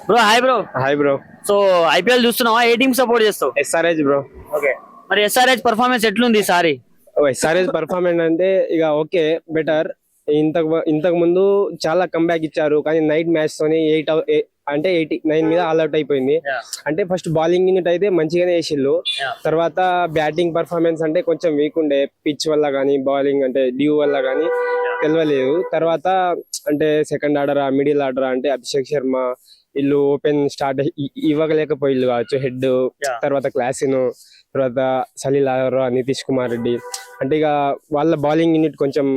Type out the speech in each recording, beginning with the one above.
Bro hi bro. Hi bro. So IPL చూస్తున్నావా? ఏ team support చేస్తావు? SRH bro. Okay, మరి SRH performance ఎట్లుంది ఈసారి? ఎస్ఆర్హెచ్ పర్ఫార్మెన్స్ అంటే ఇక ఓకే బెటర్. ఇంతకు ముందు చాలా కంబ్యాక్ ఇచ్చారు, కానీ నైట్ మ్యాచ్ తోని 89 మీద ఆల్ అవుట్ అయిపోయింది. అంటే ఫస్ట్ బౌలింగ్ యూనిట్ అయితే మంచిగానే వేసిళ్ళు, తర్వాత బ్యాటింగ్ పర్ఫార్మెన్స్ అంటే కొంచెం వీక్ ఉండే, పిచ్ వల్ల కానీ బౌలింగ్ అంటే డ్యూ వల్ల కానీ తెలియలేదు. తర్వాత అంటే సెకండ్ ఆర్డరా మిడిల్ ఆర్డరా అంటే అభిషేక్ శర్మ వీళ్ళు ఓపెన్ స్టార్ట్ ఇవ్వలేకపోయిళ్ళు కావచ్చు. హెడ్ తర్వాత క్లాసిన్, తర్వాత సలీల్ నితీష్ కుమార్ రెడ్డి అంటే ఇక వాళ్ళ బౌలింగ్ యూనిట్ కొంచెం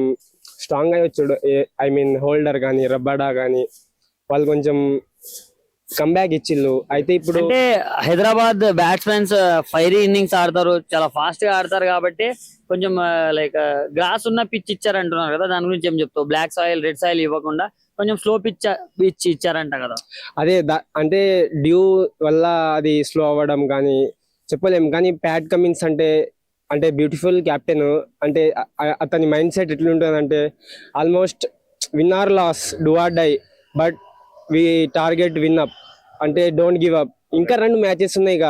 స్ట్రాంగ్ గా వచ్చాడు. ఐ మీన్ హోల్డర్ కానీ రబ్బాడా కానీ వాళ్ళు కొంచెం కంబ్యాక్ ఇచ్చిళ్ళు. అయితే ఇప్పుడు అంటే హైదరాబాద్ బ్యాట్స్మెన్స్ ఫైరీ ఇన్నింగ్స్ ఆడతారు, చాలా ఫాస్ట్ గా ఆడతారు కాబట్టి కొంచెం లైక్ గ్రాస్ ఉన్న పిచ్ ఇచ్చారంటున్నారు కదా, దాని గురించి ఏం చెప్తావు? బ్లాక్ సాయిల్ రెడ్ సాయిల్ ఇవ్వకుండా కొంచెం స్లో పిచ్ ఇచ్చారంట కదా. అదే అంటే డ్యూ వల్ల అది స్లో అవ్వడం కానీ చెప్పలేము. కానీ ప్యాట్ కమిన్స్ అంటే అంటే బ్యూటిఫుల్ క్యాప్టెన్. అంటే అతని మైండ్ సెట్ ఎట్లుంటుంది అంటే almost win or loss, do or die, but we target win up, అంటే డోంట్ గివ్ అప్. ఇంకా 2 మ్యాచెస్ ఉన్నాయి. ఇక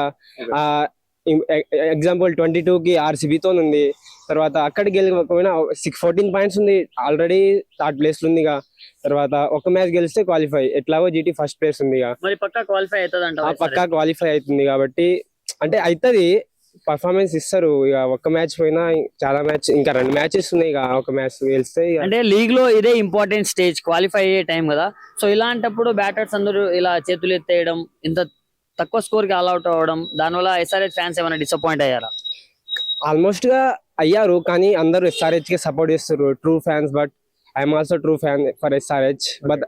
ఎగ్జాంపుల్ 22కి ఆర్సీబీతో ఉంది, తర్వాత అక్కడికి గెలవకపోయినా 14 పాయింట్స్ ఉంది, ఆల్రెడీ థర్డ్ ప్లేస్ ఉంది. ఇక తర్వాత ఒక మ్యాచ్ గెలిస్తే క్వాలిఫై, ఎట్లాగో జీటీ ఫస్ట్ ప్లేస్ ఉంది. మరి పక్కా క్వాలిఫై అవుతుంది, పక్కా క్వాలిఫై అవుతుంది. కాబట్టి అంటే అవుతుంది, పర్ఫార్మెన్స్ ఇస్తారు. ఇక ఒక్క మ్యాచ్ పోయినా చాలా మ్యాచ్, ఇంకా 2 మ్యాచెస్ ఉన్నాయి. ఇక ఒక మ్యాచ్ గెలిస్తే అంటే లీగ్ లో ఇదే ఇంపార్టెంట్ స్టేజ్, క్వాలిఫై అయ్యే టైం కదా. సో ఇలాంటప్పుడు బ్యాటర్స్ అందరూ ఇలా చేతులు ఎత్తేయడం, ఇంత తక్కువ స్కోర్ కి ఆల్ అవుట్ అవ్వడం, దానివల్ల ఎస్ఆర్హెచ్ ఫ్యాన్స్ ఏమైనా డిసప్పాయింట్ అయ్యారా? ఆల్మోస్ట్ గా అయ్యారు, కానీ అందరూ ఎస్ఆర్హెచ్ కి సపోర్ట్ చేస్తారు, true fans. But I'm also true fan for SRH. But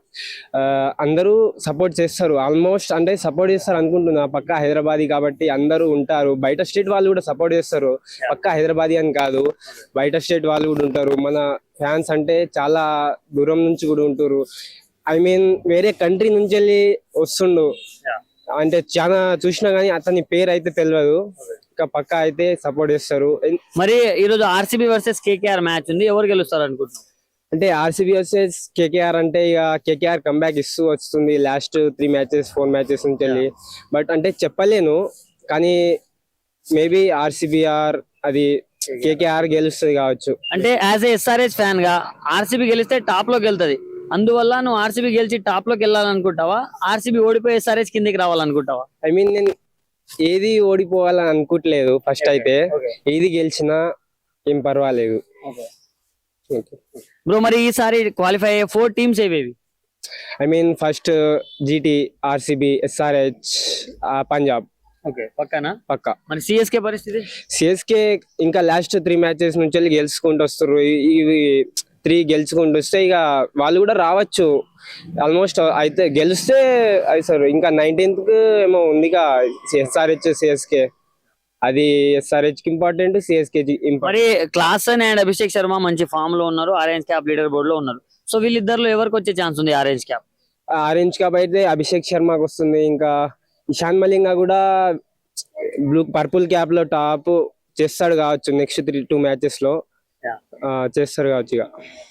అందరూ సపోర్ట్ చేస్తారు, ఆల్మోస్ట్ అంటే సపోర్ట్ చేస్తారు అనుకుంటున్నా. పక్కా హైదరాబాదీ కాబట్టి అందరూ ఉంటారు. బయట స్టేట్ వాళ్ళు కూడా సపోర్ట్ చేస్తారు, పక్కా హైదరాబాదీ అని కాదు, బయట స్టేట్ వాళ్ళు కూడా ఉంటారు. మన ఫ్యాన్స్ అంటే చాలా దూరం నుంచి కూడా ఉంటారు. ఐ మీన్ వేరే కంట్రీ నుంచి వెళ్ళి వస్తుండు, అంటే చాలా చూసినా కానీ అతని పేరు అయితే తెలియదు. పక్కా అయితే సపోర్ట్ చేస్తారు. మరి ఈ రోజు ఆర్సీబీ వర్సెస్ కేకేఆర్ మ్యాచ్ ఉంది, ఎవరు గెలుస్తారు అనుకుంటున్నాం? అంటే ఆర్సీబీ వర్సెస్ కేకేఆర్ అంటే ఇక కేకేఆర్ కంబ్యాక్ ఇస్తూ వస్తుంది లాస్ట్ 3 మ్యాచెస్ 4 మ్యాచెస్ నుంచి వెళ్ళి. బట్ అంటే చెప్పలేను, కానీ మేబీ ఆర్సీబీఆర్ అది కేకేఆర్ గెలుస్తుంది కావచ్చు. అంటే యాజ్ ఏ ఎస్ఆర్హెచ్ ఫ్యాన్ గా ఆర్సీబీ గెలిస్తే టాప్ లోకి వెళ్తది, అందువల్ల నువ్వు ఆర్సీబీ గెలిచి టాప్ లోకి వెళ్ళాలనుకుంటావా? ఆర్సీబీ ఓడిపోయి ఎస్ఆర్హెచ్ కిందికి రావాలనుకుంటావా? ఐ మీన్ నేను ఏది ఓడిపోవాలని అనుకోవట్లేదు. ఫస్ట్ అయితే ఏది గెలిచినా ఏం పర్వాలేదు. బ్రో మరి ఈసారి క్వాలిఫై అయ్యే 4 టీమ్స్ ఏవేవి? I mean first GT, RCB, SRH, Punjab. పక్కా. మరి సిఎస్కే పరిస్థితి? సిఎస్కే ఇంకా లాస్ట్ 3 మ్యాచెస్ నుంచి వెళ్ళి గెలుచుకుంటూ వస్తారు. ఇవి 3 గెలుచుకుంటూ వస్తే ఇక వాళ్ళు కూడా రావచ్చు. ఆల్మోస్ట్ అయితే గెలిస్తే సార్ ఇంకా 19th ఏమో ఉంది ఎస్ఆర్హెచ్ సిఎస్కే. అది ఎస్ఆర్హెచ్ కి ఇంపార్టెంట్, సిఎస్కే మరి క్లాసన్ అండ్ అభిషేక్ శర్మ మంచి ఫామ్ లో ఉన్నారు, ఆరెంజ్ క్యాప్ లీడర్ బోర్డ్ లో ఉన్నారు. సో వీళ్ళిద్దరిలో ఎవరికి వచ్చే ఛాన్స్ ఉంది ఆరెంజ్ క్యాప్? ఆరెంజ్ క్యాప్ అయితే అభిషేక్ శర్మకి వస్తుంది. ఇంకా ఇషాన్ మలింగా కూడా పర్పుల్ క్యాప్ లో టాప్ చేస్తాడు కావచ్చు నెక్స్ట్ 2 మ్యాచెస్ లో చేస్తారు కావచ్చు. ఇక